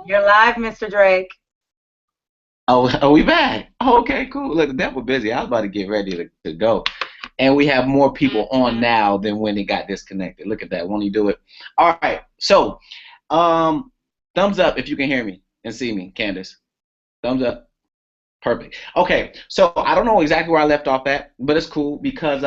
You're live, Mr. Drake. Oh, are we back? Oh, okay, cool. Look, the devil busy. I was about to get ready to go. And we have more people on now than when it got disconnected. Look at that. Won't you do it? All right. So, um, thumbs up if you can hear me and see me, Candace. Thumbs up. Perfect. Okay. So I don't know exactly where I left off at, but it's cool because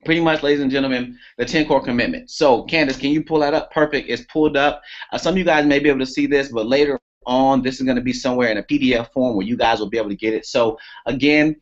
pretty much, ladies and gentlemen, the 10 core commitments. So, Candace, can you pull that up? Perfect. It's pulled up. Some of you guys may be able to see this, but later on, this is going to be somewhere in a PDF form where you guys will be able to get it. So, again,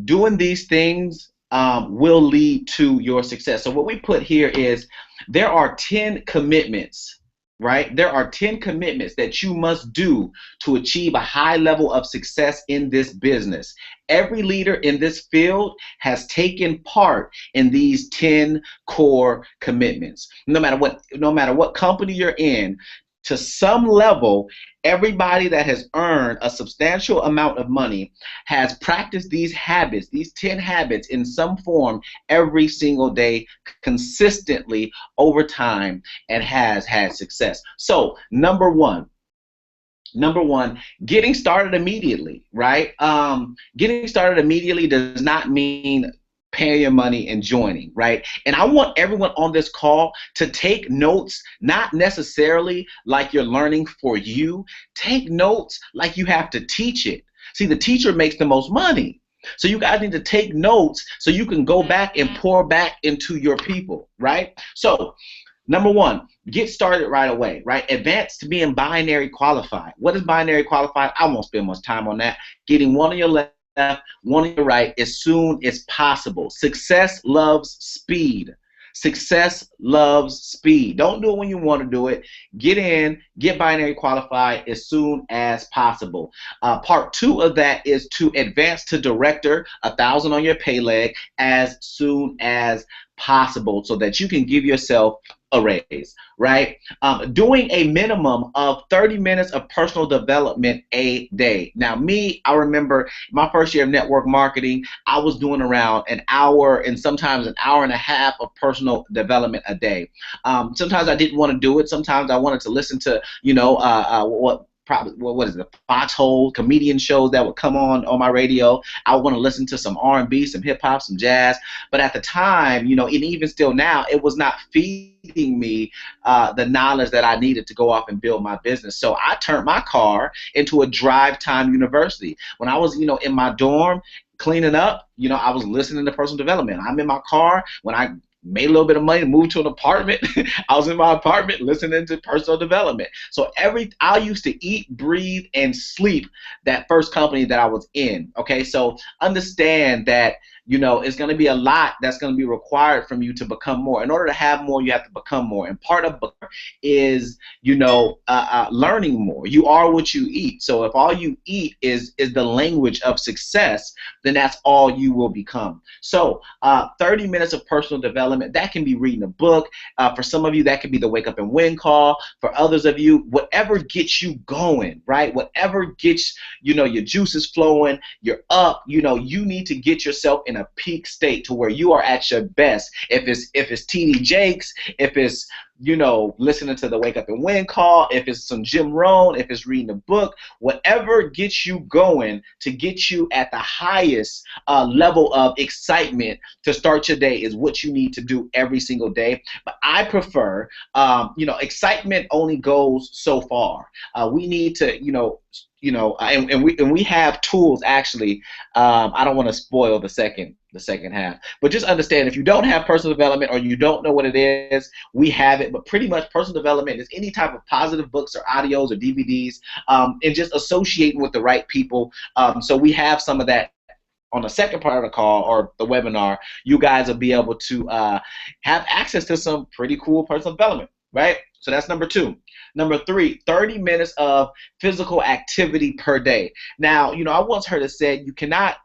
doing these things will lead to your success. So, what we put here is there are 10 commitments, right? There are 10 commitments that you must do to achieve a high level of success in this business. Every leader in this field has taken part in these 10 core commitments. No matter what company you're in, to some level, everybody that has earned a substantial amount of money has practiced these habits, these 10 habits in some form every single day consistently over time and has had success. So, number one, getting started immediately, right? Getting started immediately does not mean paying your money and joining, right? And I want everyone on this call to take notes, not necessarily like you're learning for you. Take notes like you have to teach it. See, the teacher makes the most money. So you guys need to take notes so you can go back and pour back into your people, right? So number one, get started right away, right? Advance to being binary qualified. What is binary qualified? I won't spend much time on that. Getting one on your left, one on your right as soon as possible. Success loves speed. Success loves speed. Don't do it when you want to do it. Get in, get binary qualified as soon as possible. Part two of that is to advance to director, 1,000 on your pay leg, as soon as possible so that you can give yourself a raise, right? Doing a minimum of 30 minutes of personal development a day. Now, I remember my first year of network marketing, I was doing around an hour and sometimes an hour and a half of personal development a day. Sometimes I didn't want to do it. Sometimes I wanted to listen to, what is it, foxhole comedian shows that would come on my radio. I would want to listen to some R&B, some hip hop, some jazz. But at the time, and even still now, it was not feeding me the knowledge that I needed to go off and build my business. So I turned my car into a drive time university. When I was, in my dorm cleaning up, I was listening to personal development. I'm in my car when I made a little bit of money, moved to an apartment. I was in my apartment listening to personal development. So I used to eat, breathe, and sleep that first company that I was in. Okay, so understand that it's going to be a lot that's going to be required from you to become more. In order to have more, you have to become more. And part of is learning more. You are what you eat. So if all you eat is the language of success, then that's all you will become. So 30 minutes of personal development, that can be reading a book. For some of you, that could be the Wake Up and Win call. For others of you, whatever gets you going, right? Whatever gets your juices flowing, you're up. You need to get yourself in a peak state to where you are at your best. If it's TD Jakes, if it's listening to the Wake Up and Win call, if it's some Jim Rohn, if it's reading a book, whatever gets you going to get you at the highest level of excitement to start your day is what you need to do every single day. But I prefer, excitement only goes so far. We need to, and we have tools actually. I don't want to spoil the second half, but just understand if you don't have personal development or you don't know what it is, we have it. But pretty much personal development is any type of positive books or audios or DVDs, and just associating with the right people. So we have some of that on the second part of the call or the webinar. You guys will be able to have access to some pretty cool personal development, right? So that's number two. Number three, 30 minutes of physical activity per day. Now, I once heard it said you cannot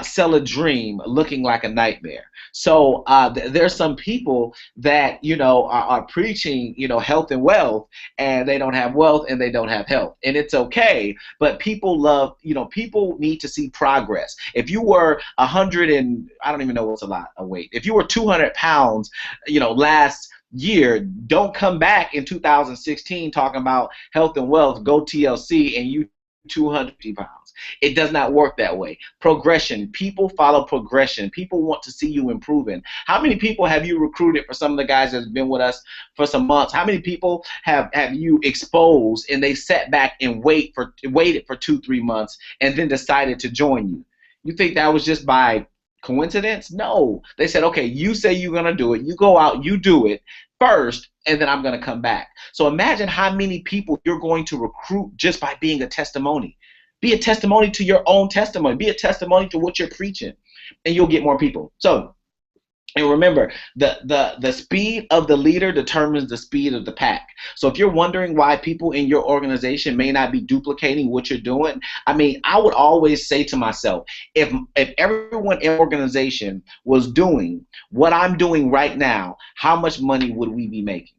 sell a dream looking like a nightmare. So there's some people that are preaching health and wealth, and they don't have wealth and they don't have health, and it's okay. But people love people need to see progress. If you were 100 and I don't even know what's a lot of weight. If you were 200 pounds, last year, don't come back in 2016 talking about health and wealth, go TLC, and you 250 pounds. It does not work that way. Progression. People follow progression. People want to see you improving. How many people have you recruited for some of the guys that have been with us for some months? How many people have you exposed and they sat back and waited for 2-3 months and then decided to join you? You think that was just by coincidence? No. They said, okay, you say you're going to do it. You go out, you do it first, and then I'm going to come back. So imagine how many people you're going to recruit just by being a testimony. Be a testimony to your own testimony. Be a testimony to what you're preaching, and you'll get more people. So, and remember, the speed of the leader determines the speed of the pack. So if you're wondering why people in your organization may not be duplicating what you're doing, I mean, I would always say to myself, if everyone in the organization was doing what I'm doing right now, how much money would we be making?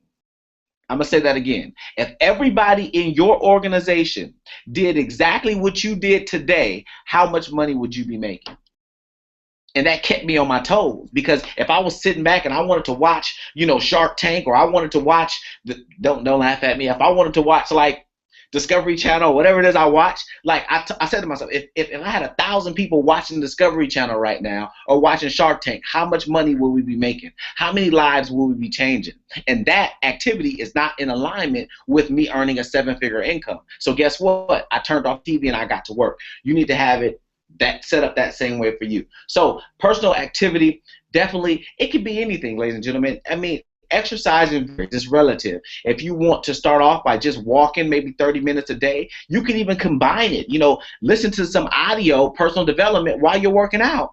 I'm going to say that again. If everybody in your organization did exactly what you did today, how much money would you be making? And that kept me on my toes, because if I was sitting back and I wanted to watch, Shark Tank, or I wanted to watch, don't laugh at me, if I wanted to watch like Discovery Channel, whatever it is I watch, like I said to myself, if I had 1,000 people watching Discovery Channel right now or watching Shark Tank, how much money will we be making? How many lives will we be changing? And that activity is not in alignment with me earning a 7-figure income. So guess what? I turned off TV and I got to work. You need to have it set up that same way for you. So personal activity, definitely, it could be anything, ladies and gentlemen. I mean, exercising is relative. If you want to start off by just walking maybe 30 minutes a day, you can even combine it. Listen to some audio, personal development while you're working out.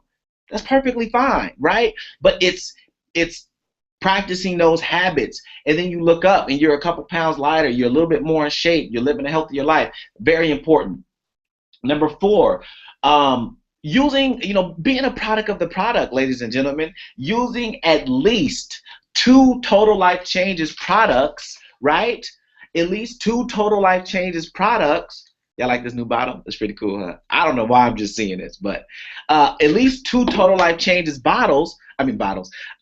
That's perfectly fine, right? But it's practicing those habits, and then you look up and you're a couple pounds lighter, you're a little bit more in shape, you're living a healthier life. Very important. Number 4, being a product of the product, ladies and gentlemen, using at least 2 Total Life Changes products, right? At least 2 Total Life Changes products. Y'all like this new bottle? It's pretty cool, huh? I don't know why I'm just seeing this, but at least 2 Total Life Changes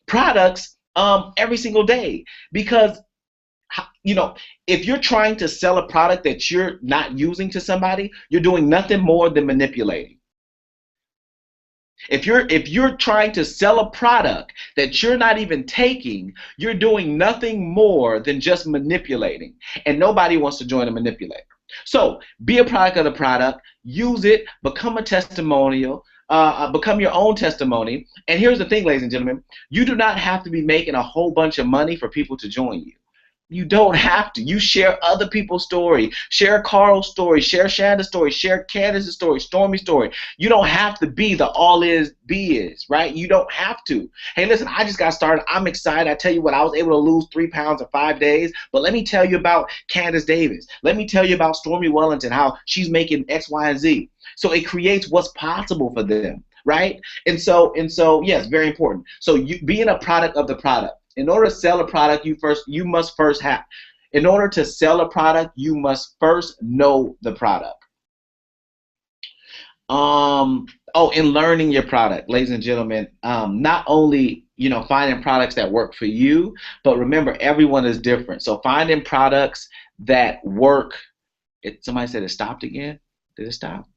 products every single day. Because if you're trying to sell a product that you're not using to somebody, you're doing nothing more than manipulating. If you're trying to sell a product that you're not even taking, you're doing nothing more than just manipulating. And nobody wants to join a manipulator. So be a product of the product, use it, become a testimonial, become your own testimony. And here's the thing, ladies and gentlemen, you do not have to be making a whole bunch of money for people to join you. You don't have to. You share other people's story. Share Carl's story. Share Shanda's story. Share Candace's story. Stormy's story. You don't have to be the all is, be is, right? You don't have to. Hey, listen, I just got started. I'm excited. I tell you what, I was able to lose 3 pounds in 5 days. But let me tell you about Candace Davis. Let me tell you about Stormy Wellington, how she's making X, Y, and Z. So it creates what's possible for them, right? And so yes, very important. So you being a product of the product. In order to sell a product, you must first know the product. In learning your product, ladies and gentlemen, not only finding products that work for you, but remember, everyone is different. So finding products that work. Somebody said it stopped again. Did it stop?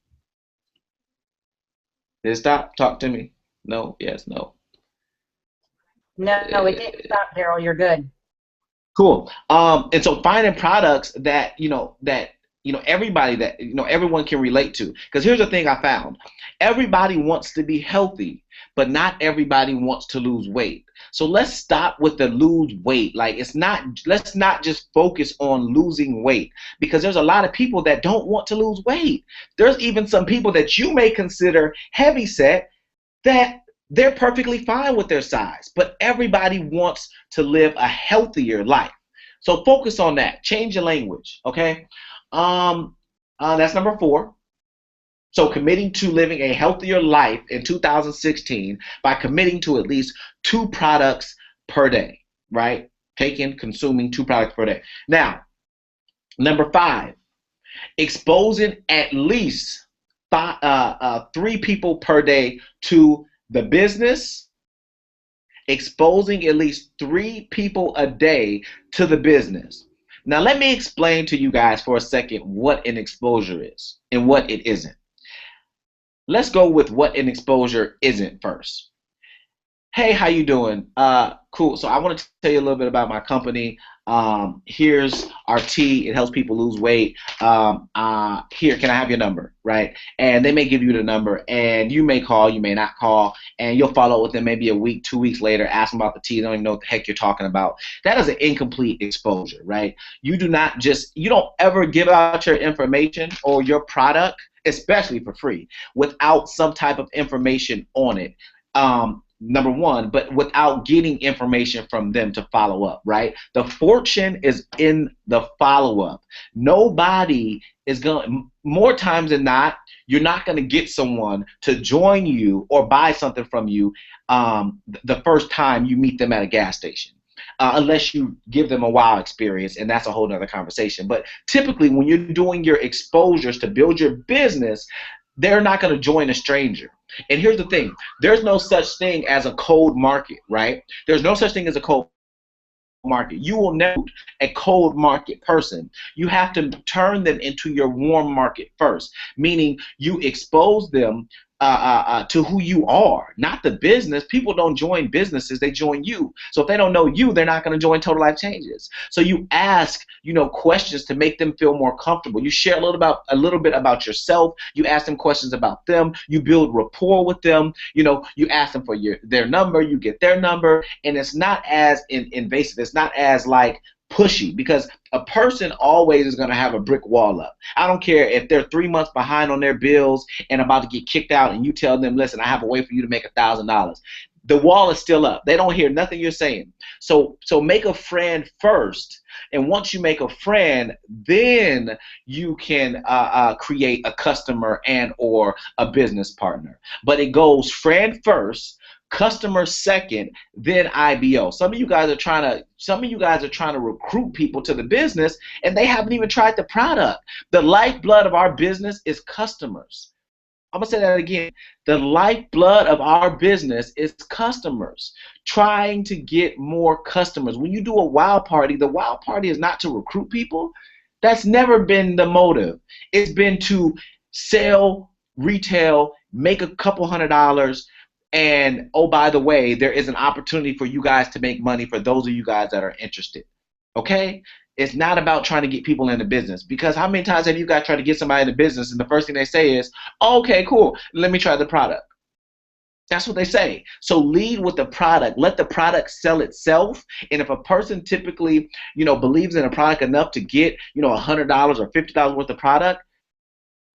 Did it stop? Talk to me. No. Yes. No. No, it didn't stop, Daryl. You're good. Cool. And so finding products that everyone can relate to. Because here's the thing I found: everybody wants to be healthy, but not everybody wants to lose weight. So let's stop with the lose weight. Let's not just focus on losing weight, because there's a lot of people that don't want to lose weight. There's even some people that you may consider heavy set that they're perfectly fine with their size, but everybody wants to live a healthier life. So focus on that. Change your language, okay? That's number 4. So committing to living a healthier life in 2016 by committing to at least 2 products per day, right? Consuming 2 products per day. Now, number 5, exposing at least 3 people per day to the business exposing at least 3 people a day to the business. Now, let me explain to you guys for a second what an exposure is and what it isn't. Let's go with what an exposure isn't first. Hey, how you doing? Cool. So I want to tell you a little bit about my company. Here's our tea. It helps people lose weight. Here, can I have your number? Right? And they may give you the number, and you may call, you may not call, and you'll follow up with them maybe a week, 2 weeks later, ask them about the tea. They don't even know what the heck you're talking about. That is an incomplete exposure, right? You don't ever give out your information or your product, especially for free, without some type of information on it. Number one, but without getting information from them to follow up, right? The fortune is in the follow-up. Nobody is going, more times than not, you're not going to get someone to join you or buy something from you the first time you meet them at a gas station. Unless you give them a wow experience, and that's a whole nother conversation. But typically, when you're doing your exposures to build your business, they're not going to join a stranger. And here's the thing. There's no such thing as a cold market, right? There's no such thing as a cold market. You will never a cold market person. You have to turn them into your warm market first, meaning you expose them to who you are, not the business. People don't join businesses, they join you. So if they don't know you, they're not going to join Total Life Changes. So you ask, questions to make them feel more comfortable. You share a little bit about yourself. You ask them questions about them. You build rapport with them. You ask them for their number. You get their number, and it's not as invasive. It's not as like pushy, because a person always is going to have a brick wall up. I don't care if they're 3 months behind on their bills and about to get kicked out, and you tell them, listen, I have a way for you to make $1,000. The wall is still up. They don't hear nothing you're saying. So make a friend first, and once you make a friend, then you can create a customer and or a business partner. But it goes friend first, customer second, then IBO. Some of you guys are trying to recruit people to the business, and they haven't even tried the product. The lifeblood of our business is customers. I'm going to say that again. The lifeblood of our business is customers. Trying to get more customers. When you do a wow party, the wow party is not to recruit people. That's never been the motive. It's been to sell, retail, make a couple $100, and oh, by the way, there is an opportunity for you guys to make money for those of you guys that are interested. Okay? It's not about trying to get people into business, because how many times have you guys tried to get somebody into business and the first thing they say is, oh, okay, cool, let me try the product. That's what they say. So lead with the product. Let the product sell itself. And if a person typically, believes in a product enough to get, $100 or $50 worth of product,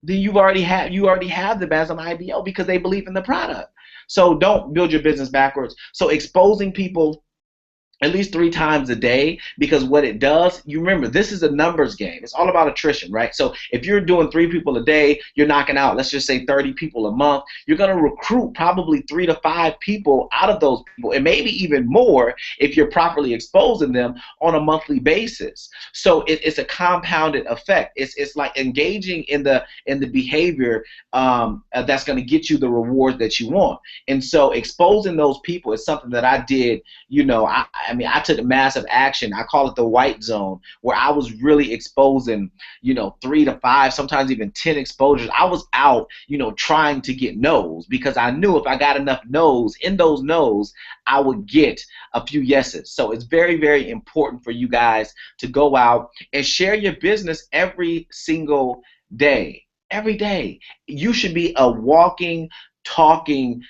then you already have them as an IBO because they believe in the product. So don't build your business backwards. So exposing people at least 3 times a day, because what it does, you remember, this is a numbers game. It's all about attrition, right? So if you're doing 3 people a day, you're knocking out, let's just say 30 people a month. You're going to recruit probably 3 to 5 people out of those people, and maybe even more if you're properly exposing them on a monthly basis. So it's a compounded effect. It's like engaging in the behavior that's going to get you the rewards that you want. And so exposing those people is something that I did. I took massive action. I call it the white zone, where I was really exposing, 3 to 5, sometimes even 10 exposures. I was out, trying to get no's, because I knew if I got enough no's, in those no's, I would get a few yeses. So it's very, very important for you guys to go out and share your business every single day. Every day. You should be a walking, talking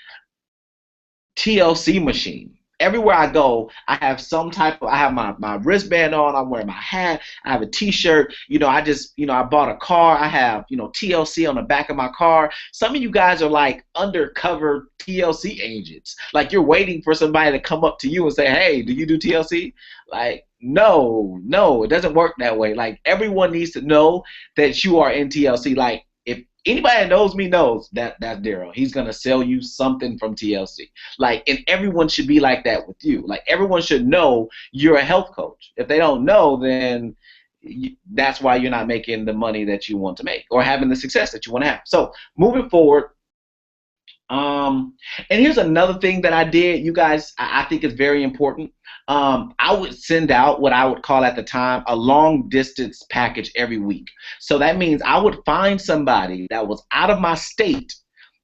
TLC machine. Everywhere I go, I have I have my wristband on, I'm wearing my hat, I have a t-shirt, I bought a car, I have, TLC on the back of my car. Some of you guys are like undercover TLC agents. Like, you're waiting for somebody to come up to you and say, hey, do you do TLC? Like, no, it doesn't work that way. Like, everyone needs to know that you are in TLC. Like, if anybody that knows me knows that's Daryl. He's going to sell you something from TLC. Like, and everyone should be like that with you. Like, everyone should know you're a health coach. If they don't know, then that's why you're not making the money that you want to make or having the success that you want to have. So moving forward, And here's another thing that I did, you guys, I think is very important. I would send out what I would call at the time a long distance package every week. So that means I would find somebody that was out of my state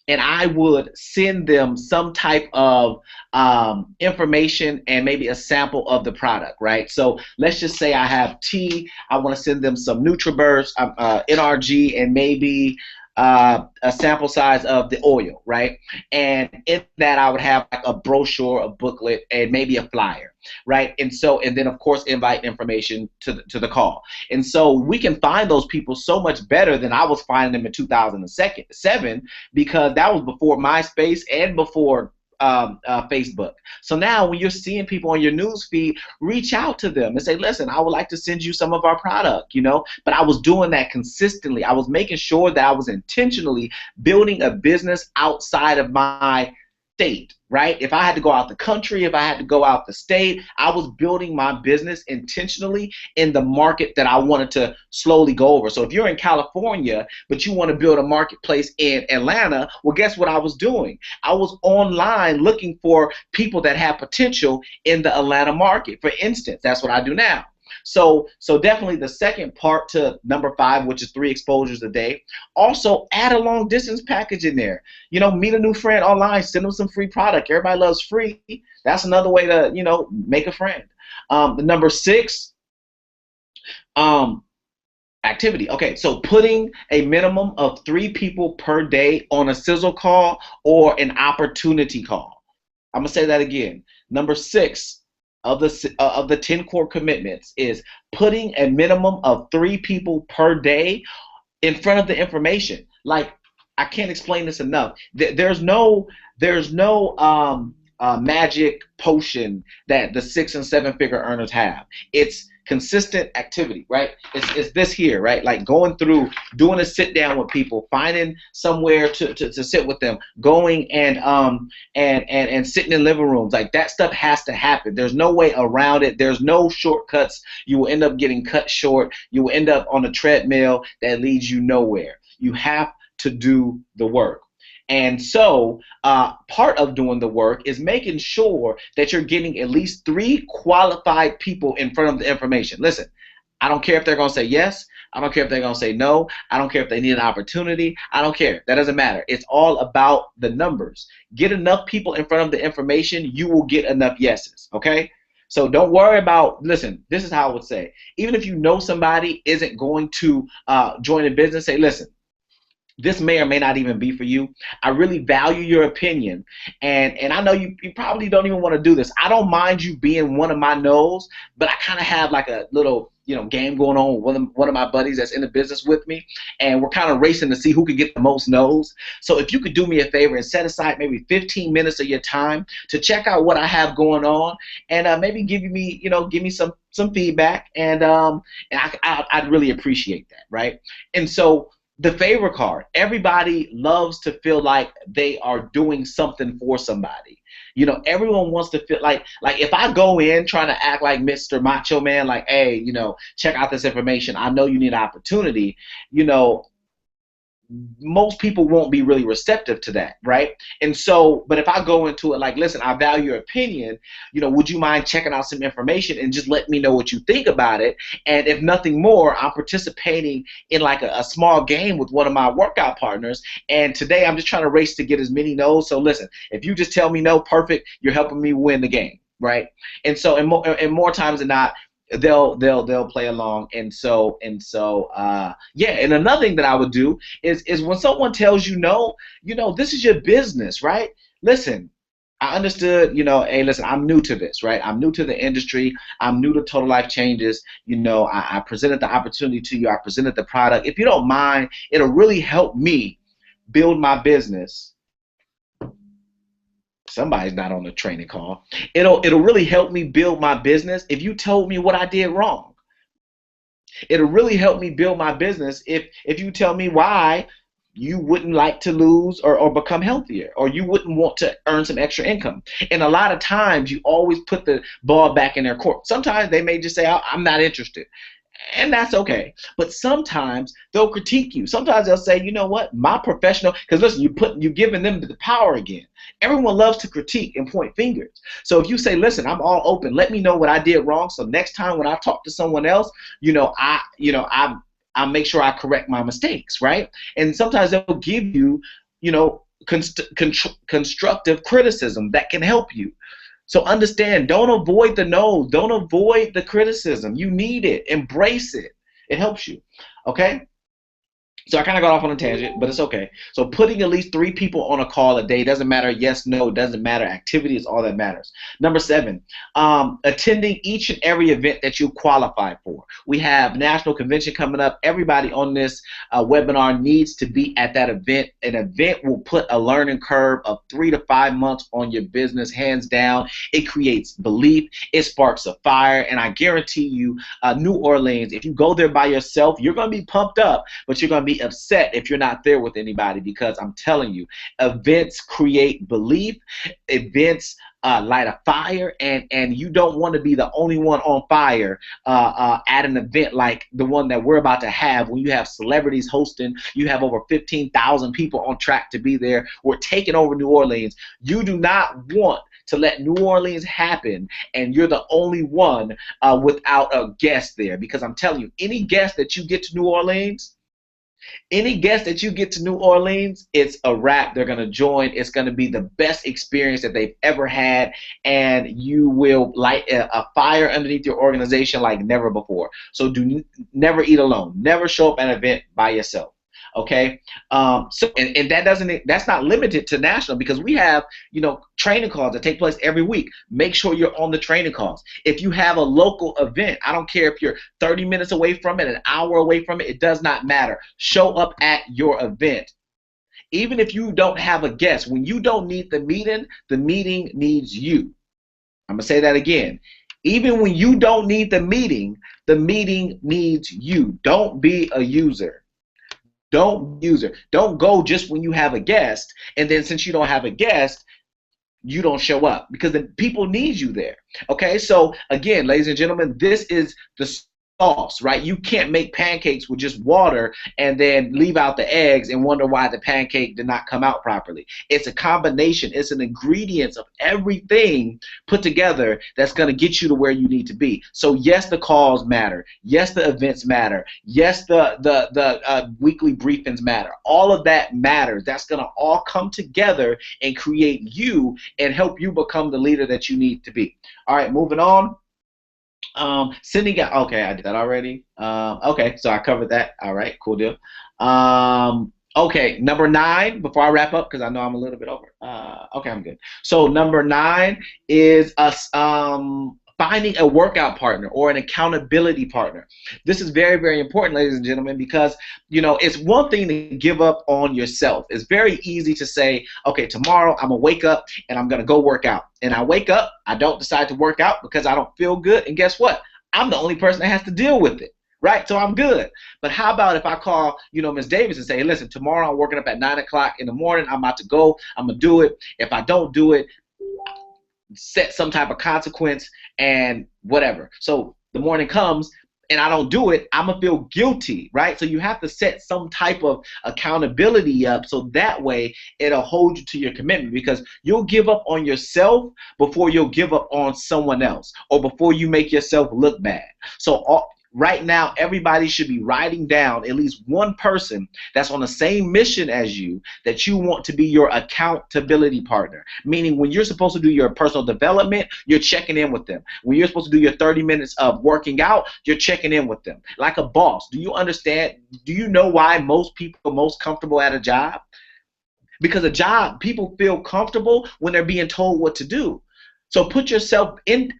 and I would send them some type of information and maybe a sample of the product, right? So let's just say I have tea. I want to send them some NutriBurst, NRG, and maybe a sample size of the oil, right? And in that, I would have like a brochure, a booklet, and maybe a flyer, right? And then of course invite information to the call. And so we can find those people so much better than I was finding them in 2007, because that was before MySpace and before Facebook. So now when you're seeing people on your news feed, reach out to them and say, listen, I would like to send you some of our product, but I was doing that consistently. I was making sure that I was intentionally building a business outside of my state, right? If I had to go out the country, if I had to go out the state, I was building my business intentionally in the market that I wanted to slowly go over. So if you're in California, but you want to build a marketplace in Atlanta, well, guess what I was doing? I was online looking for people that had potential in the Atlanta market. For instance, that's what I do now. So definitely the second part to number 5, which is 3 exposures a day, also add a long distance package in there. Meet a new friend online, send them some free product. Everybody loves free. That's another way to, make a friend. Number 6, activity. Okay, so putting a minimum of 3 people per day on a sizzle call or an opportunity call. I'm going to say that again. Number 6 of the 10 core commitments is putting a minimum of 3 people per day in front of the information. Like, I can't explain this enough. There's no magic potion that the 6 and 7 figure earners have. It's consistent activity, right? It's this here, right? Like going through, doing a sit down with people, finding somewhere to sit with them, going and sitting in living rooms. Like that stuff has to happen. There's no way around it. There's no shortcuts. You will end up getting cut short. You will end up on a treadmill that leads you nowhere. You have to do the work. And so part of doing the work is making sure that you're getting at least 3 qualified people in front of the information. Listen, I don't care if they're going to say yes. I don't care if they're going to say no. I don't care if they need an opportunity. I don't care. That doesn't matter. It's all about the numbers. Get enough people in front of the information, you will get enough yeses, okay? So don't worry about, listen, this is how I would say, even if you know somebody isn't going to join a business, say, listen, this may or may not even be for you. I really value your opinion, and I know you probably don't even want to do this. I don't mind you being one of my no's, but I kind of have like a little game going on with one of my buddies that's in the business with me, and we're kind of racing to see who can get the most no's. So if you could do me a favor and set aside maybe 15 minutes of your time to check out what I have going on, and maybe give me some feedback, and I'd really appreciate that, right? And so the favor card. Everybody loves to feel like they are doing something for somebody. Everyone wants to feel like if I go in trying to act like Mr. Macho Man, like, hey, check out this information. I know you need an opportunity. Most people won't be really receptive to that, right? And so, but if I go into it like, listen, I value your opinion, would you mind checking out some information and just let me know what you think about it? And if nothing more, I'm participating in like a small game with one of my workout partners, and today I'm just trying to race to get as many no's. So listen, if you just tell me no, perfect, you're helping me win the game, right? And so, and more times than not, they'll play along. And so yeah. And another thing that I would do is when someone tells you no, this is your business, right? Listen, I understood, hey, listen, I'm new to this, right? I'm new to the industry. I'm new to Total Life Changes. I presented the opportunity to you. I presented the product. If you don't mind, it'll really help me build my business. Somebody's not on the training call. It'll really help me build my business if you told me what I did wrong. It'll really help me build my business if you tell me why you wouldn't like to lose or become healthier, or you wouldn't want to earn some extra income. And a lot of times you always put the ball back in their court. Sometimes they may just say, I'm not interested. and that's okay. But sometimes they'll critique you. Sometimes they'll say, you know what, my professional, because listen, you're giving them the power again. Everyone loves to critique and point fingers. So if you say, listen, I'm all open, let me know what I did wrong, so next time when I talk to someone else, I make sure I correct my mistakes, right? And sometimes they'll give you, constructive criticism that can help you. So understand, don't avoid the no's, don't avoid the criticism. You need it. Embrace it. It helps you. Okay? So I kind of got off on a tangent, but it's okay. So putting at least 3 people on a call a day, doesn't matter yes, no, doesn't matter. Activity is all that matters. Number 7, attending each and every event that you qualify for. We have National Convention coming up. Everybody on this webinar needs to be at that event. An event will put a learning curve of 3 to 5 months on your business, hands down. It creates belief. It sparks a fire. And I guarantee you, New Orleans, if you go there by yourself, you're going to be pumped up, but you're going to be upset if you're not there with anybody, because I'm telling you, events create belief. Events light a fire, and you don't want to be the only one on fire at an event like the one that we're about to have. When you have celebrities hosting, you have over 15,000 people on track to be there. We're taking over New Orleans. You do not want to let New Orleans happen and you're the only one without a guest there, because I'm telling you, any guest that you get to New Orleans, it's a wrap. They're going to join. It's going to be the best experience that they've ever had, and you will light a fire underneath your organization like never before. So never eat alone. Never show up at an event by yourself. Okay, and that's not limited to national, because we have training calls that take place every week. Make sure you're on the training calls. If you have a local event, I don't care if you're 30 minutes away from it, an hour away from it, it does not matter. Show up at your event. Even if you don't have a guest, when you don't need the meeting needs you. I'm gonna say that again. Even when you don't need the meeting needs you. Don't be a user. Don't go just when you have a guest, and then since you don't have a guest, you don't show up, because the people need you there. Okay, so again, ladies and gentlemen, this is the sauce, right? You can't make pancakes with just water and then leave out the eggs and wonder why the pancake did not come out properly. It's a combination. It's an ingredients of everything put together that's going to get you to where you need to be. So yes, the calls matter. Yes, the events matter. Yes, the weekly briefings matter. All of that matters. That's going to all come together and create you and help you become the leader that you need to be. All right, moving on. Sending out, okay, I did that already. Okay, so I covered that. All right, cool deal. Okay, number 9, before I wrap up, because I know I'm a little bit over. Okay, I'm good. So number 9 is us finding a workout partner or an accountability partner. This is very, very important, ladies and gentlemen, because it's one thing to give up on yourself. It's very easy to say, okay, tomorrow I'm gonna wake up and I'm gonna go work out. And I wake up, I don't decide to work out because I don't feel good, and guess what? I'm the only person that has to deal with it. Right, so I'm good. But how about if I call, Ms. Davis and say, hey, listen, tomorrow I'm working up at 9 o'clock in the morning. I'm about to go. I'm gonna do it. If I don't do it, set some type of consequence and whatever. So the morning comes and I don't do it, I'm gonna feel guilty, right? So you have to set some type of accountability up, so that way it'll hold you to your commitment, because you'll give up on yourself before you'll give up on someone else, or before you make yourself look bad. So right now, everybody should be writing down at least one person that's on the same mission as you that you want to be your accountability partner. Meaning, when you're supposed to do your personal development, you're checking in with them. When you're supposed to do your 30 minutes of working out, you're checking in with them. Like a boss. Do you understand? Do you know why most people are most comfortable at a job? Because a job, people feel comfortable when they're being told what to do. So put yourself in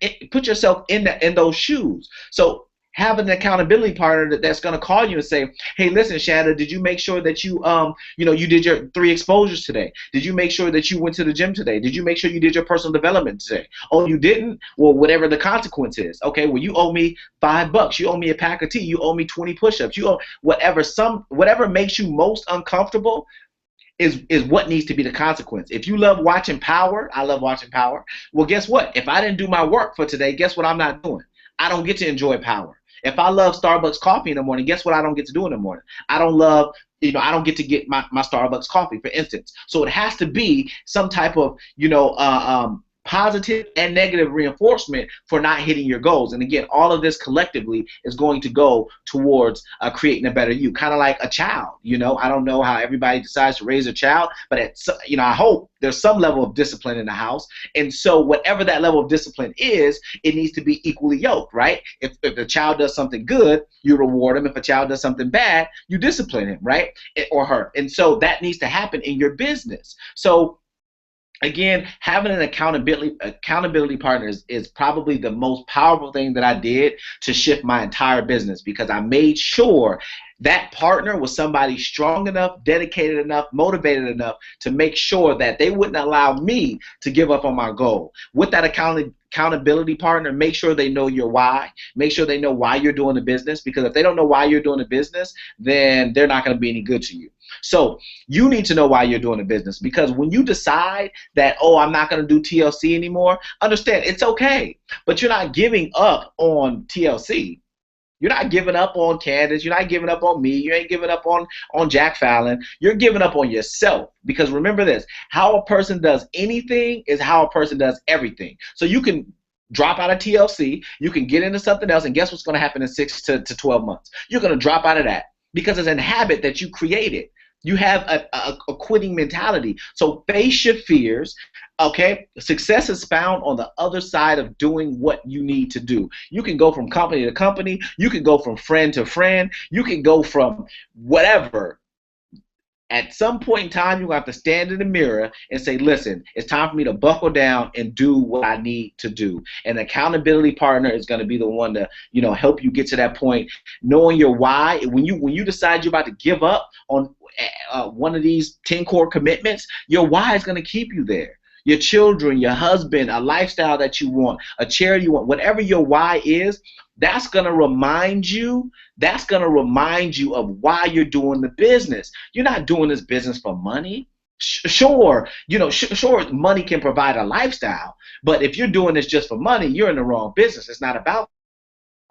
those shoes. So have an accountability partner that's going to call you and say, hey, listen, Shanda, did you make sure that you did your 3 exposures today? Did you make sure that you went to the gym today? Did you make sure you did your personal development today? Oh, you didn't? Well, whatever the consequence is. Okay, well, you owe me $5. You owe me a pack of tea. You owe me 20 push-ups. You owe whatever makes you most uncomfortable is what needs to be the consequence. If you love watching Power, I love watching Power. Well, guess what? If I didn't do my work for today, guess what I'm not doing? I don't get to enjoy Power. If I love Starbucks coffee in the morning, guess what I don't get to do in the morning? I don't love, I don't get to get my Starbucks coffee, for instance. So it has to be some type of, positive and negative reinforcement for not hitting your goals. And again, all of this collectively is going to go towards creating a better you, kind of like a child. I don't know how everybody decides to raise a child, but I hope there's some level of discipline in the house. And so whatever that level of discipline is, it needs to be equally yoked, right? If the child does something good, you reward him. If a child does something bad, you discipline him, right? Or her. And so that needs to happen in your business. So again, having an accountability partner is probably the most powerful thing that I did to shift my entire business, because I made sure that partner was somebody strong enough, dedicated enough, motivated enough to make sure that they wouldn't allow me to give up on my goal. With that accountability partner, make sure they know your why. Make sure they know why you're doing the business, because if they don't know why you're doing the business, then they're not going to be any good to you. So you need to know why you're doing the business, because when you decide that, oh, I'm not going to do TLC anymore, understand it's okay, but you're not giving up on TLC. You're not giving up on Candace. You're not giving up on me. You ain't giving up on Jack Fallon. You're giving up on yourself, because remember this, how a person does anything is how a person does everything. So you can drop out of TLC, you can get into something else, and guess what's going to happen in 6 to 12 months? You're going to drop out of that because it's a habit that you created. You have a quitting mentality. So face your fears. Okay, success is found on the other side of doing what you need to do. You can go from company to company. You can go from friend to friend. You can go from whatever. At some point in time, you're going to have to stand in the mirror and say, listen, it's time for me to buckle down and do what I need to do. An accountability partner is going to be the one to, help you get to that point, knowing your why. When you decide you're about to give up on one of these 10 core commitments, your why is going to keep you there. Your children, your husband, a lifestyle that you want, a charity you want, whatever your why is, that's going to remind you of why you're doing the business. You're not doing this business for money. Sure, sure, money can provide a lifestyle, but if you're doing this just for money, you're in the wrong business. It's not about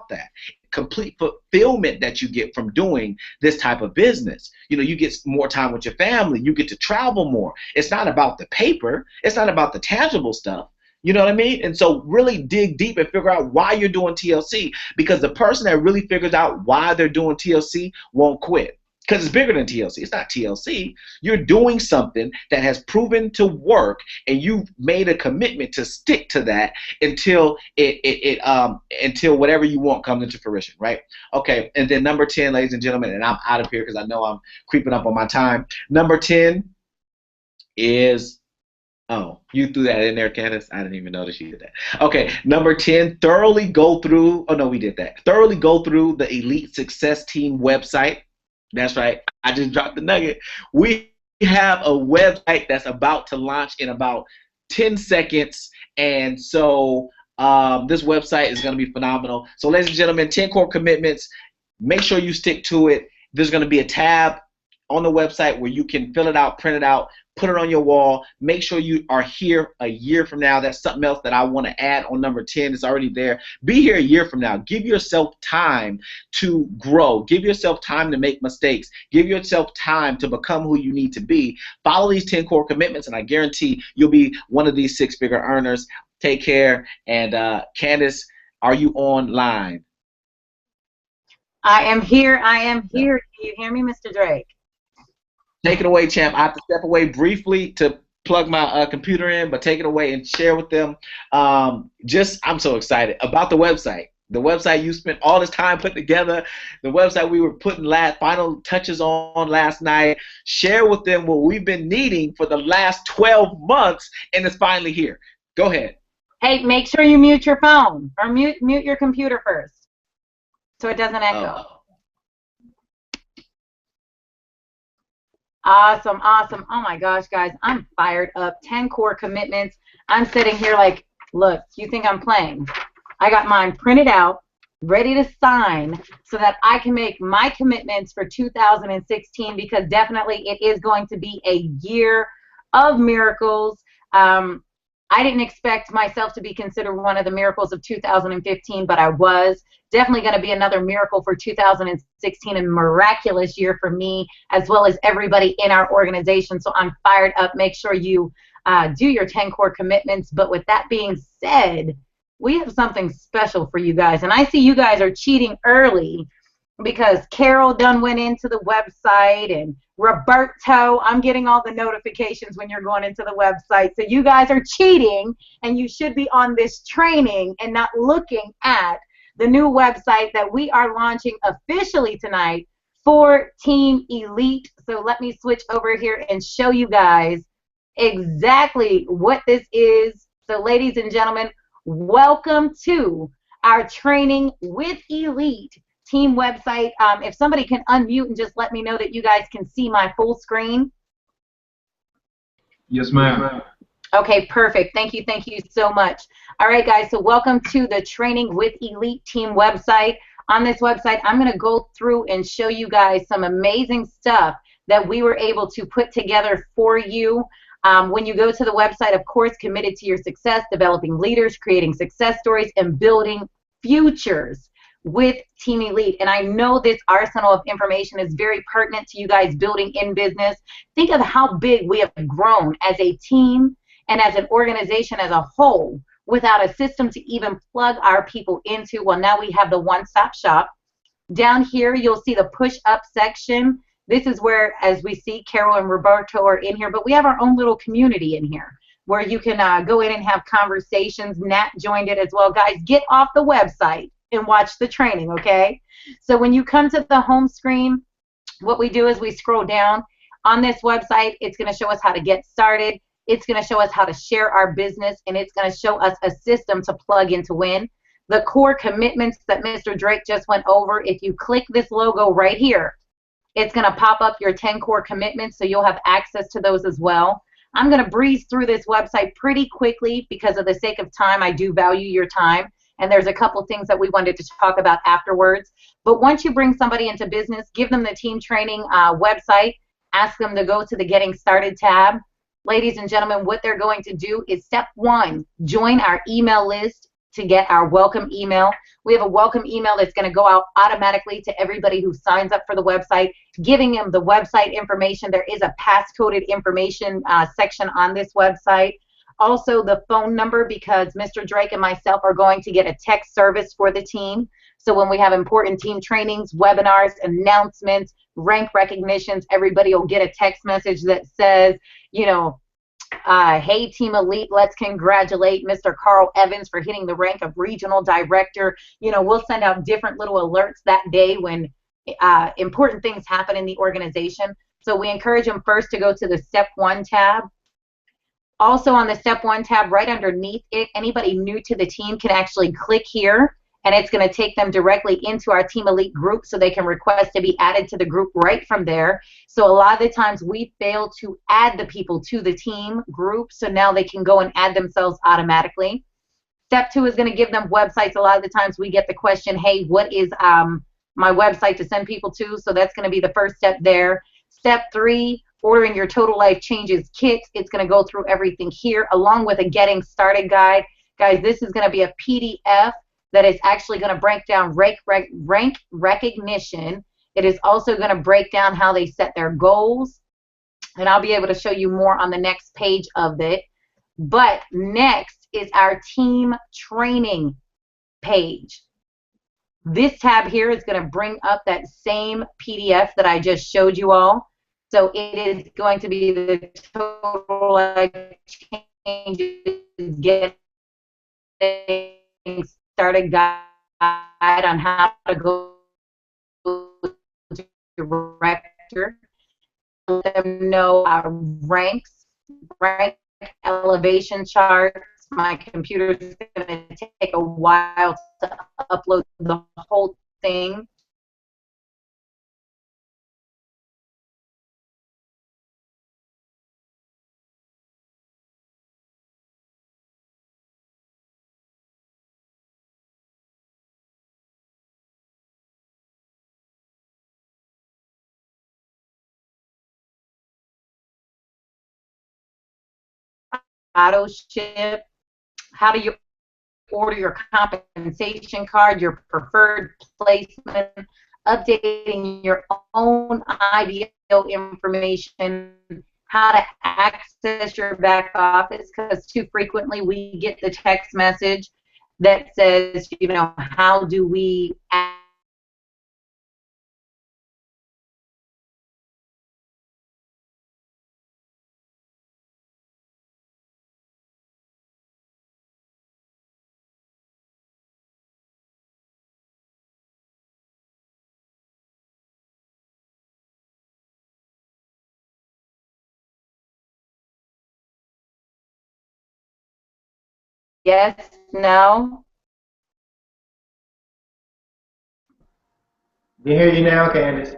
that. Complete fulfillment that you get from doing this type of business. You get more time with your family. You get to travel more. It's not about the paper. It's not about the tangible stuff. You know what I mean? And so really dig deep and figure out why you're doing TLC, because the person that really figures out why they're doing TLC won't quit. Because it's bigger than TLC. It's not TLC. You're doing something that has proven to work, and you've made a commitment to stick to that until until whatever you want comes into fruition, right? Okay, and then number 10, ladies and gentlemen, and I'm out of here because I know I'm creeping up on my time. Number 10 is, oh, you threw that in there, Candace? I didn't even notice you did that. Okay, number 10, thoroughly go through, oh no, we did that. Thoroughly go through the Elite Success Team website. That's right. I just dropped the nugget. We have a website that's about to launch in about 10 seconds. And so this website is going to be phenomenal. So ladies and gentlemen, 10 core commitments. Make sure you stick to it. There's going to be a tab on the website where you can fill it out, print it out, put it on your wall. Make sure you are here a year from now. That's something else that I want to add on number 10. It's already there. Be here a year from now. Give yourself time to grow. Give yourself time to make mistakes. Give yourself time to become who you need to be. Follow these 10 core commitments, and I guarantee you'll be one of these 6-figure earners. Take care. And Candace, are you online? I am here. I am here. Can you hear me, Mr. Drake? Take it away, champ. I have to step away briefly to plug my computer in, but take it away and share with them. I'm so excited about the website. The website you spent all this time putting together, the website we were putting final touches on last night. Share with them what we've been needing for the last 12 months, and it's finally here. Go ahead. Hey, make sure you mute your phone, or mute your computer first, so it doesn't echo. Oh. Awesome, awesome. Oh my gosh, guys, I'm fired up. 10 core commitments. I'm sitting here like, look, you think I'm playing? I got mine printed out, ready to sign so that I can make my commitments for 2016, because definitely it is going to be a year of miracles. I didn't expect myself to be considered one of the miracles of 2015, but I was. Definitely going to be another miracle for 2016, and miraculous year for me as well as everybody in our organization. So I'm fired up. Make sure you do your 10 core commitments. But with that being said, we have something special for you guys. And I see you guys are cheating early because Carol done went into the website, and Roberto, I'm getting all the notifications when you're going into the website. So you guys are cheating, and you should be on this training and not looking at the new website that we are launching officially tonight for Team Elite. So let me switch over here and show you guys exactly what this is. So ladies and gentlemen, welcome to our Training with Elite team website. If somebody can unmute and just let me know that you guys can see my full screen. Yes, ma'am. Okay, perfect. Thank you so much. All right, guys, so welcome to the Training with Elite team website. On this website, I'm going to go through and show you guys some amazing stuff that we were able to put together for you. When you go to the website, of course, committed to your success, developing leaders, creating success stories, and building futures with Team Elite. And I know this arsenal of information is very pertinent to you guys building in business. Think of how big we have grown as a team and as an organization as a whole without a system to even plug our people into. Well, now we have the one-stop shop. Down here, you'll see the push-up section. This is where, as we see, Carol and Roberto are in here, but we have our own little community in here where you can go in and have conversations. Nat joined it as well. Guys, get off the website and watch the training, okay? So when you come to the home screen, what we do is we scroll down. On this website, it's going to show us how to get started. It's going to show us how to share our business, and it's going to show us a system to plug in to win. The core commitments that Mr. Drake just went over, if you click this logo right here, it's going to pop up your 10 core commitments, so you'll have access to those as well. I'm going to breeze through this website pretty quickly because of the sake of time. I do value your time. And there's a couple things that we wanted to talk about afterwards. But once you bring somebody into business, give them the team training website, ask them to go to the Getting Started tab. Ladies and gentlemen, what they're going to do is step one, join our email list to get our welcome email. We have a welcome email that's going to go out automatically to everybody who signs up for the website, giving them the website information. There is a passcoded information section on this website. Also the phone number, because Mr. Drake and myself are going to get a text service for the team. So when we have important team trainings, webinars, announcements, rank recognitions, everybody will get a text message that says, you know, hey, Team Elite, let's congratulate Mr. Carl Evans for hitting the rank of Regional Director. You know, we'll send out different little alerts that day when important things happen in the organization. So we encourage them first to go to the Step 1 tab. Also on the Step 1 tab, right underneath it, anybody new to the team can actually click here, and it's going to take them directly into our Team Elite group so they can request to be added to the group right from there. So a lot of the times we fail to add the people to the team group, so now they can go and add themselves automatically. Step 2 is going to give them websites. A lot of the times we get the question, hey, what is my website to send people to? So that's going to be the first step there. Step 3, ordering your Total Life Changes kit. It's going to go through everything here along with a Getting Started guide. Guys, this is going to be a PDF that is actually going to break down rank recognition. It is also going to break down how they set their goals, and I'll be able to show you more on the next page of it. But next is our team training page. This tab here is going to bring up that same PDF that I just showed you all. So it is going to be the Total Life Changes Getting Started guide on how to go to director. Let them know our rank elevation charts. My computer is going to take a while to upload the whole thing. auto ship, how do you order your compensation card, your preferred placement, updating your own IBO information, how to access your back office, because too frequently we get the text message that says, you know, how do we yes, no? We hear you now, Candace.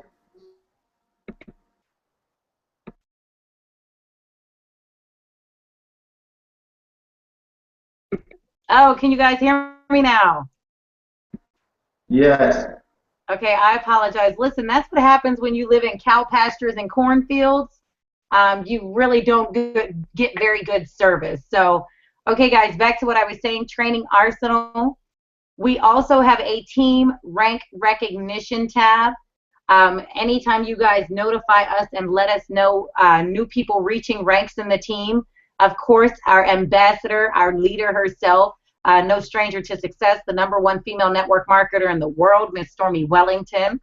Oh, can you guys hear me now? Yes. Okay, I apologize. Listen, that's what happens when you live in cow pastures and cornfields. You really don't get very good service. So, okay, guys, back to what I was saying, Training Arsenal. We also have a team rank recognition tab. Anytime you guys notify us and let us know new people reaching ranks in the team, of course, our ambassador, our leader herself, no stranger to success, the #1 female network marketer in the world, Miss Stormy Wellington.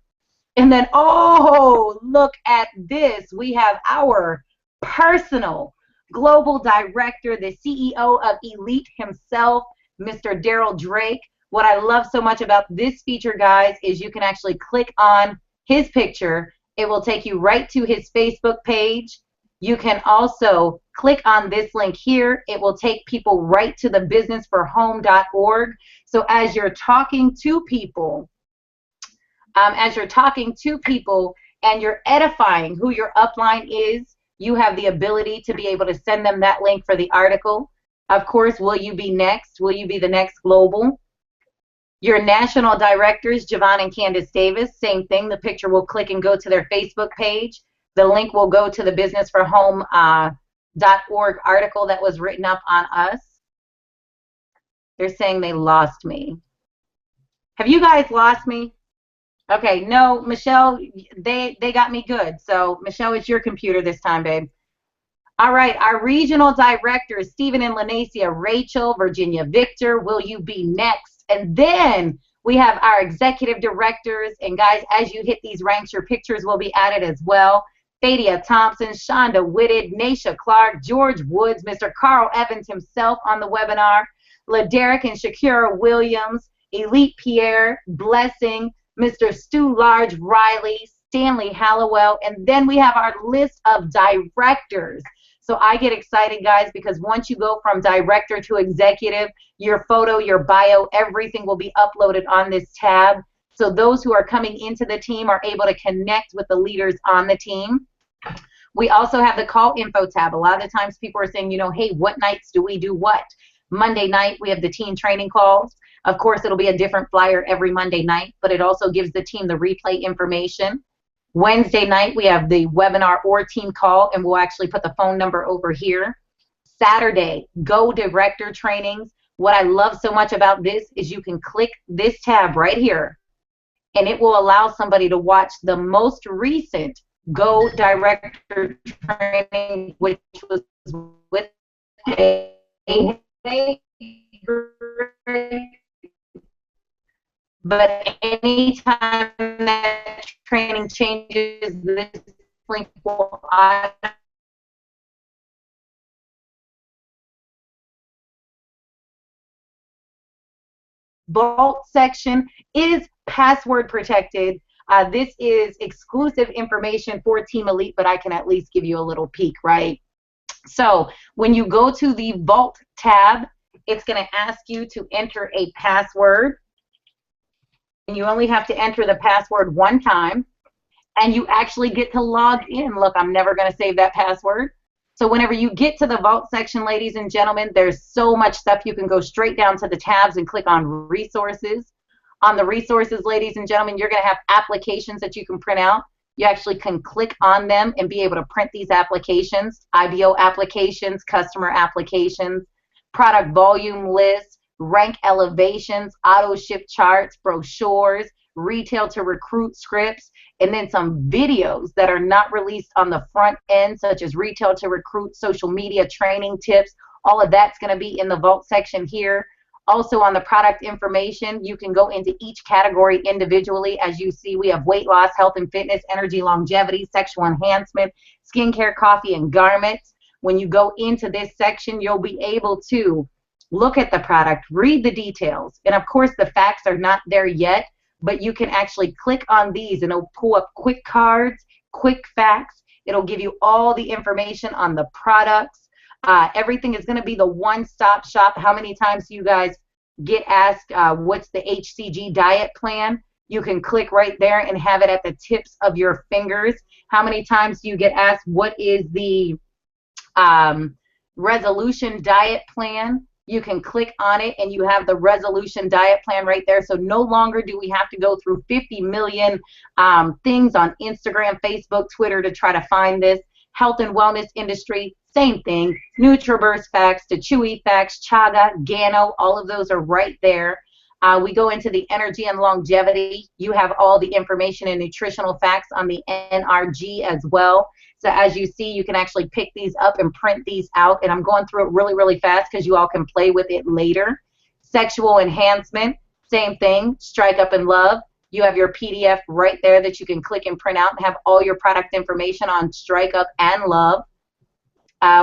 And then, oh, look at this. We have our personal global director, the CEO of Elite himself, Mr. Daryl Drake. What I love so much about this feature, guys, is you can actually click on his picture. It will take you right to his Facebook page. You can also click on this link here. It will take people right to the businessforhome.org. So as you're talking to people, and you're edifying who your upline is, you have the ability to be able to send them that link for the article. Of course, will you be next? Will you be the next global? Your national directors, Javon and Candace Davis, same thing. The picture will click and go to their Facebook page. The link will go to the businessforhome.org article that was written up on us. They're saying they lost me. Have you guys lost me? Okay, no, Michelle, they got me good. So, Michelle, it's your computer this time, babe. All right, our regional directors, Stephen and Lanacia, Rachel, Virginia Victor, will you be next? And then we have our executive directors. And, guys, as you hit these ranks, your pictures will be added as well. Fadia Thompson, Shonda Whitted, Nasha Clark, George Woods, Mr. Carl Evans himself on the webinar, LaDerrick and Shakira Williams, Elite Pierre, Blessing, Mr. Stu Large Riley, Stanley Hallowell, and then we have our list of directors. So I get excited, guys, because once you go from director to executive, your photo, your bio, everything will be uploaded on this tab. So those who are coming into the team are able to connect with the leaders on the team. We also have the call info tab. A lot of the times people are saying, you know, hey, what nights do we do what? Monday night, we have the team training calls. Of course, it'll be a different flyer every Monday night, but it also gives the team the replay information. Wednesday night, we have the webinar or team call, and we'll actually put the phone number over here. Saturday, Go Director trainings. What I love so much about this is you can click this tab right here, and it will allow somebody to watch the most recent Go Director training, which was with a but anytime that training changes, this link will Vault section is password protected. This is exclusive information for Team Elite, but I can at least give you a little peek, right? So when you go to the Vault tab, it's going to ask you to enter a password. And you only have to enter the password one time. And you actually get to log in. Look, I'm never going to save that password. So whenever you get to the Vault section, ladies and gentlemen, there's so much stuff. You can go straight down to the tabs and click on Resources. On the Resources, ladies and gentlemen, you're going to have applications that you can print out. You actually can click on them and be able to print these applications, IBO applications, customer applications, product volume lists, rank elevations, auto ship charts, brochures, retail to recruit scripts, and then some videos that are not released on the front end, such as retail to recruit, social media training tips. All of that's going to be in the vault section here. Also on the product information, you can go into each category individually. As you see, we have weight loss, health and fitness, energy, longevity, sexual enhancement, skincare, coffee, and garments. When you go into this section, you'll be able to look at the product, read the details, and of course the facts are not there yet, but you can actually click on these and it'll pull up quick cards, quick facts. It'll give you all the information on the products. Everything is going to be the one-stop shop. How many times do you guys get asked what's the HCG diet plan? You can click right there and have it at the tips of your fingers. How many times do you get asked what is the resolution diet plan? You can click on it and you have the resolution diet plan right there. So no longer do we have to go through 50 million things on Instagram, Facebook, Twitter to try to find this. Health and wellness industry, same thing. NutriBurst facts, to Chewy facts, Chaga, Gano, all of those are right there. We go into the energy and longevity. You have all the information and nutritional facts on the NRG as well. So as you see, you can actually pick these up and print these out. And I'm going through it really, really fast because you all can play with it later. Sexual enhancement, same thing. Strike Up and Love. You have your PDF right there that you can click and print out and have all your product information on Strike Up and Love.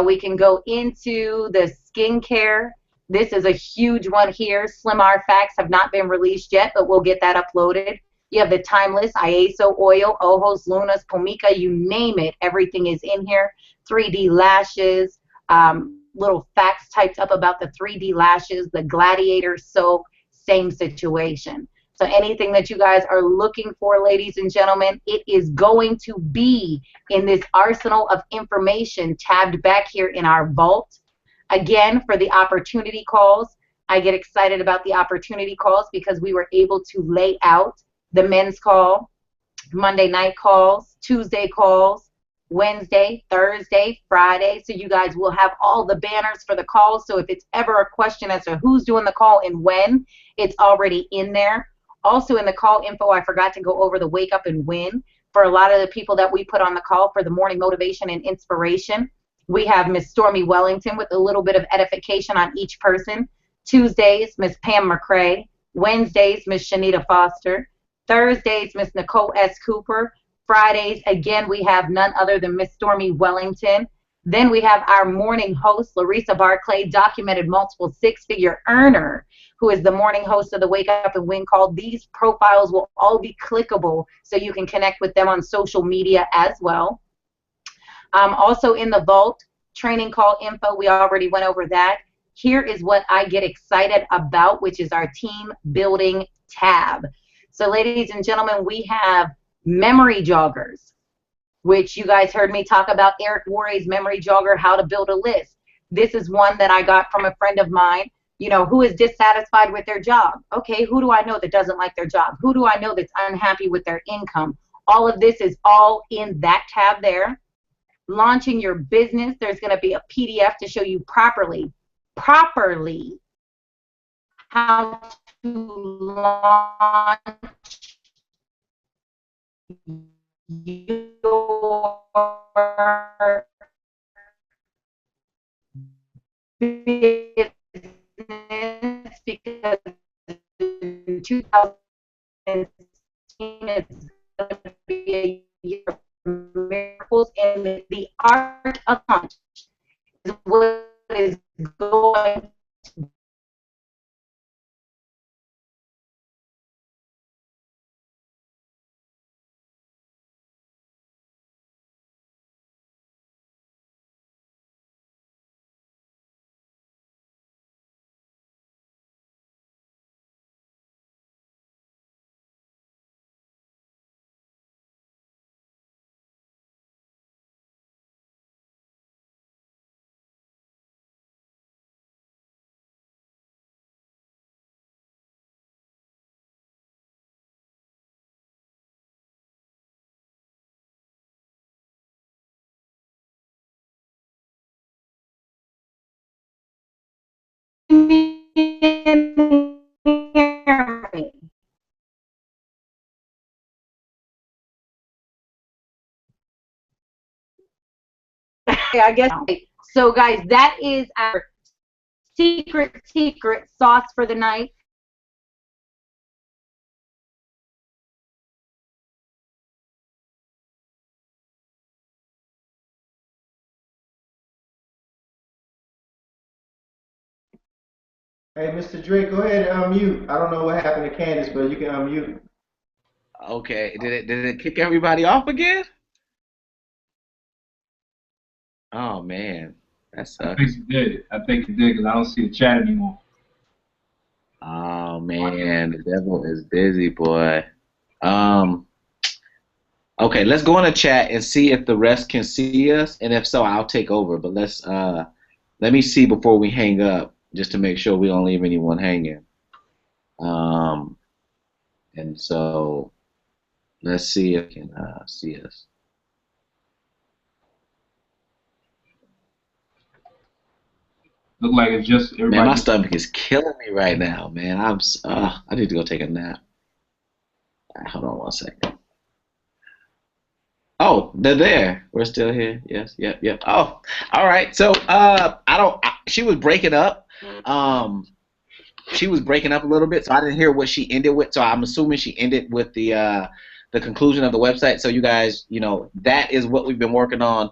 We can go into the skincare. This is a huge one here. Slim R facts have not been released yet, but we'll get that uploaded. You have the Timeless, IASO oil, Ojos, Lunas, Pomika, you name it. Everything is in here. 3D lashes, little facts typed up about the 3D lashes, the Gladiator soap, same situation. So anything that you guys are looking for, ladies and gentlemen, it is going to be in this arsenal of information tabbed back here in our vault. Again, for the opportunity calls, I get excited about the opportunity calls because we were able to lay out the men's call, Monday night calls, Tuesday calls, Wednesday, Thursday, Friday. So you guys will have all the banners for the calls. So if it's ever a question as to who's doing the call and when, it's already in there. Also in the call info, I forgot to go over the Wake Up and Win. For a lot of the people that we put on the call for the morning motivation and inspiration, we have Miss Stormy Wellington with a little bit of edification on each person. Tuesdays, Miss Pam McCrae. Wednesdays, Miss Shanita Foster. Thursdays, Miss Nicole S. Cooper. Fridays, again, we have none other than Miss Stormy Wellington. Then we have our morning host, Larissa Barclay, documented multiple six-figure earner, who is the morning host of the Wake Up and Win call. These profiles will all be clickable so you can connect with them on social media as well. Also in the vault, training call info, we already went over that. Here is what I get excited about, which is our team building tab. So ladies and gentlemen, we have memory joggers, which you guys heard me talk about Eric Worre's memory jogger, how to build a list. This is one that I got from a friend of mine. You know, who is dissatisfied with their job? Okay, who do I know that doesn't like their job? Who do I know that's unhappy with their income? All of this is all in that tab there. Launching your business, there's going to be a PDF to show you properly how to launch your business, because in 2016 it's going to be a year of miracles, and the art of launch is what is going can hear me. I guess. So, guys, that is our secret sauce for the night. Hey, Mr. Drake, go ahead and unmute. I don't know what happened to Candace, but you can unmute. Okay, did it kick everybody off again? Oh man, that I think sucks. it did. I think it did because I don't see the chat anymore. Oh man, the devil is busy, boy. Um, okay, let's go in the chat and see if the rest can see us, and if so, I'll take over. But let me see before we hang up, just to make sure we don't leave anyone hanging. Um, and so let's see if you can see us. Look like it's just Man, my everybody. stomach is killing me right now, man. I need to go take a nap. All right, hold on one second. Oh, they're there. We're still here. Yes, yep. Oh, all right. So, she was breaking up. Um, she was breaking up a little bit, so I didn't hear what she ended with. So I'm assuming she ended with the conclusion of the website. So you guys, that is what we've been working on